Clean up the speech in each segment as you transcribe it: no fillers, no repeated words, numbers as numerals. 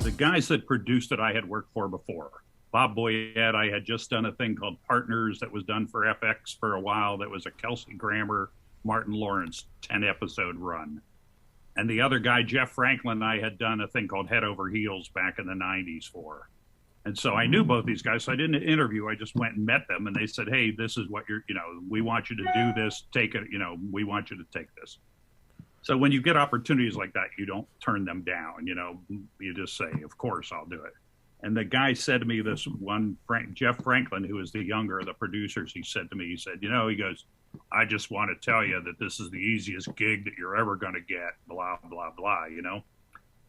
The guys that produced it, I had worked for before. Bob Boyette, I had just done a thing called Partners that was done for FX for a while. That was a Kelsey Grammer, Martin Lawrence 10-episode run. And the other guy, Jeff Franklin, I had done a thing called Head Over Heels back in the 90s for. And so I knew both these guys. So I didn't interview. I just went and met them. And they said, hey, this is what we want you to do this. Take it. We want you to take this. So when you get opportunities like that, you don't turn them down. You just say, of course, I'll do it. And the guy said to me, this one, Jeff Franklin, who is the younger of the producers, he said to me, he said, he goes, I just want to tell you that this is the easiest gig that you're ever going to get, blah, blah, blah,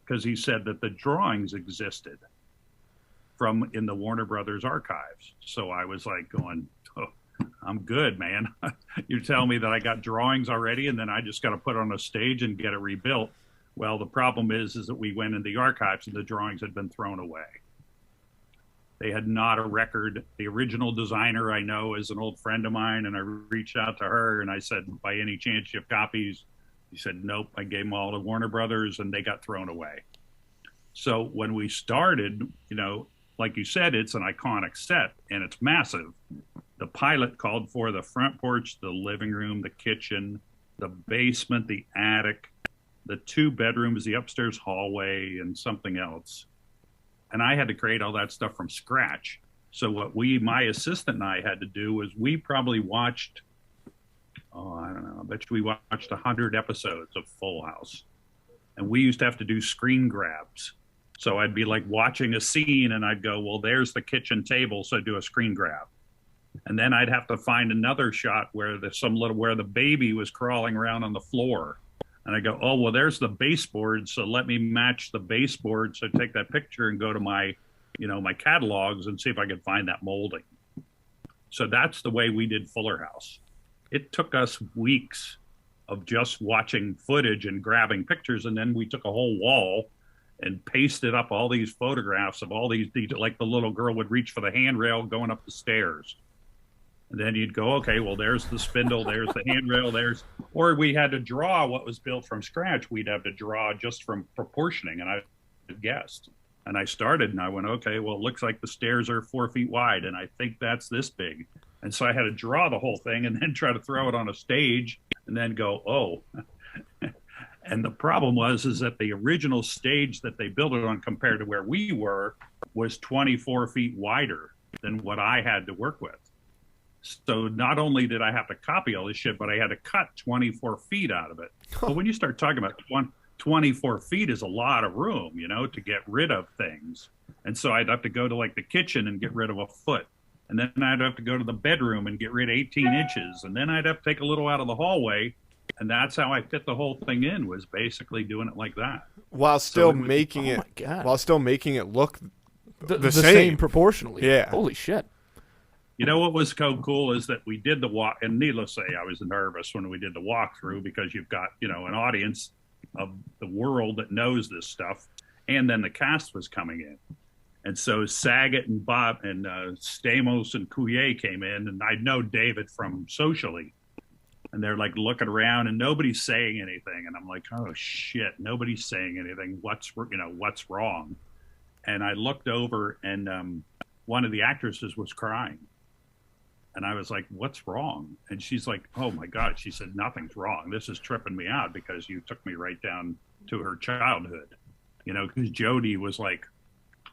because he said that the drawings existed from in the Warner Brothers archives. So I was like going, oh, I'm good, man. You're telling me that I got drawings already and then I just got to put on a stage and get it rebuilt. Well, the problem is that we went in the archives and the drawings had been thrown away. They had not a record. The original designer I know is an old friend of mine, and I reached out to her and I said, by any chance you have copies? He said, nope. I gave them all to Warner Brothers and they got thrown away. So when we started, like you said, it's an iconic set and it's massive. The pilot called for the front porch, the living room, the kitchen, the basement, the attic, the 2 bedrooms, the upstairs hallway, and something else. And I had to create all that stuff from scratch. So what my assistant and I had to do was we probably watched, I don't know, I bet you we watched 100 episodes of Full House. And we used to have to do screen grabs. So I'd be like watching a scene and I'd go, well, there's the kitchen table. So do a screen grab. And then I'd have to find another shot where where the baby was crawling around on the floor. And I go, oh, well, there's the baseboard. So let me match the baseboard. So take that picture and go to my catalogs and see if I could find that molding. So that's the way we did Fuller House. It took us weeks of just watching footage and grabbing pictures. And then we took a whole wall and pasted up all these photographs of all these, like the little girl would reach for the handrail going up the stairs. And then you'd go, okay, well, there's the spindle, there's the handrail, or we had to draw what was built from scratch. We'd have to draw just from proportioning, and I guessed. And I started, and I went, okay, well, it looks like the stairs are 4 feet wide, and I think that's this big. And so I had to draw the whole thing and then try to throw it on a stage and then go, oh. And the problem is that the original stage that they built it on compared to where we were was 24 feet wider than what I had to work with. So not only did I have to copy all this shit, but I had to cut 24 feet out of it. But when you start talking about 24 feet is a lot of room, to get rid of things. And so I'd have to go to like the kitchen and get rid of a foot. And then I'd have to go to the bedroom and get rid of 18 inches. And then I'd have to take a little out of the hallway. And that's how I fit the whole thing in, was basically doing it like that. While still making it look the same proportionally. Yeah. Holy shit. What was so cool is that we did the walk, and needless to say, I was nervous when we did the walkthrough because you've got, an audience of the world that knows this stuff. And then the cast was coming in. And so Saget and Bob and Stamos and Coulier came in, and I know David from Socially. And they're like looking around and nobody's saying anything. And I'm like, oh shit, nobody's saying anything. What's wrong? And I looked over and one of the actresses was crying. And I was like, what's wrong? And she's like, oh my God. She said, nothing's wrong. This is tripping me out because you took me right down to her childhood. Because Jodie was like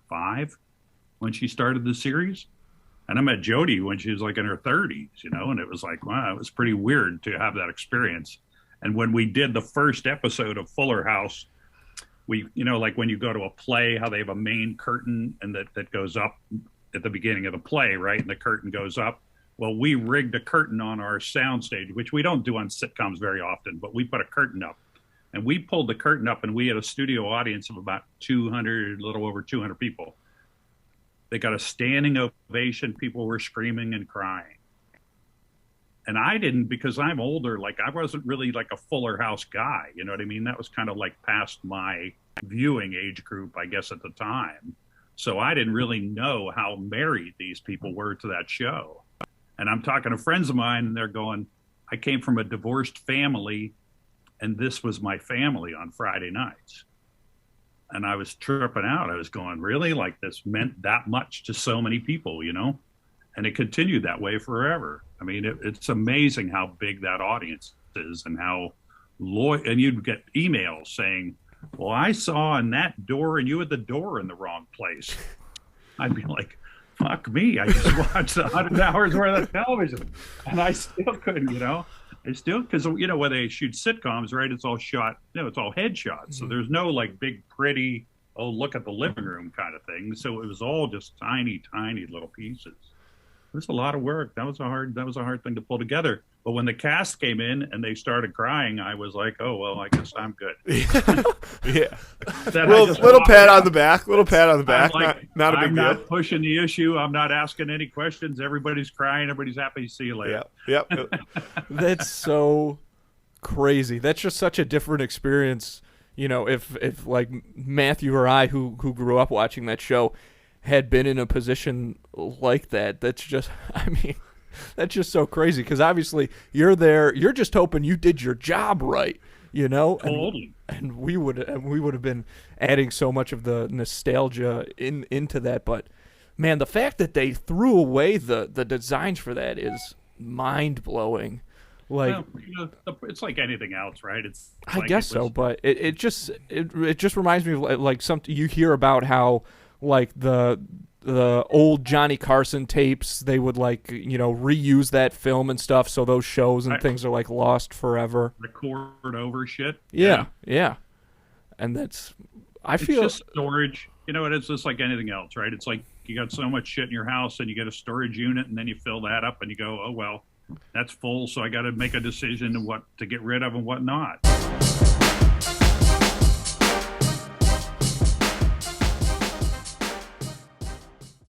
5 when she started the series. And I met Jodie when she was like in her 30s, and it was like, wow, it was pretty weird to have that experience. And when we did the first episode of Fuller House, we, like when you go to a play, how they have a main curtain and that goes up at the beginning of the play, right? And the curtain goes up. Well, we rigged a curtain on our soundstage, which we don't do on sitcoms very often, but we put a curtain up. And we pulled the curtain up, and we had a studio audience of about 200, a little over 200 people. They got a standing ovation. People were screaming and crying. And I didn't, because I'm older, like I wasn't really like a Fuller House guy. You know what I mean? That was kind of like past my viewing age group, I guess, at the time. So I didn't really know how married these people were to that show. And I'm talking to friends of mine, and they're going, I came from a divorced family, and this was my family on Friday nights. And I was tripping out. I was going, really? Like this meant that much to so many people, you know? And it continued that way forever. I mean, it's amazing how big that audience is and how loyal. And you'd get emails saying, well, I saw in that door and you had the door in the wrong place. I'd be like, fuck me. I just watched 100 hours worth of television and I still couldn't, you know? I still, because, you know, when they shoot sitcoms, right, it's all shot, you know, it's all headshots. So there's no like big, pretty, oh, look at the living room kind of thing. So it was all just tiny, tiny little pieces. It was a lot of work. That was a hard thing to pull together. But when the cast came in and they started crying, I was like, oh, well, I guess I'm good. Yeah. Little pat on the back. Little pat on the back. Like, not a big deal. I'm not pushing the issue. I'm not asking any questions. Everybody's crying. Everybody's happy. See you later. Yep. That's so crazy. That's just such a different experience. You know, if like Matthew or I, who grew up watching that show, had been in a position like that, that's just, I mean, that's just so crazy because obviously you're there, you're just hoping you did your job right, you know? Totally. And we would have been adding so much of the nostalgia into that, but man, the fact that they threw away the designs for that is mind-blowing. Like, well, you know, it's like anything else, right? I guess so, but it just reminds me of like something you hear about how like the old Johnny Carson tapes, they would like, you know, reuse that film and stuff, so those shows and things are like lost forever. Record over shit. Yeah. And that's, it's just storage. You know, it's just like anything else, right? It's like you got so much shit in your house and you get a storage unit and then you fill that up and you go, oh, well, that's full, so I got to make a decision of what to get rid of and what not.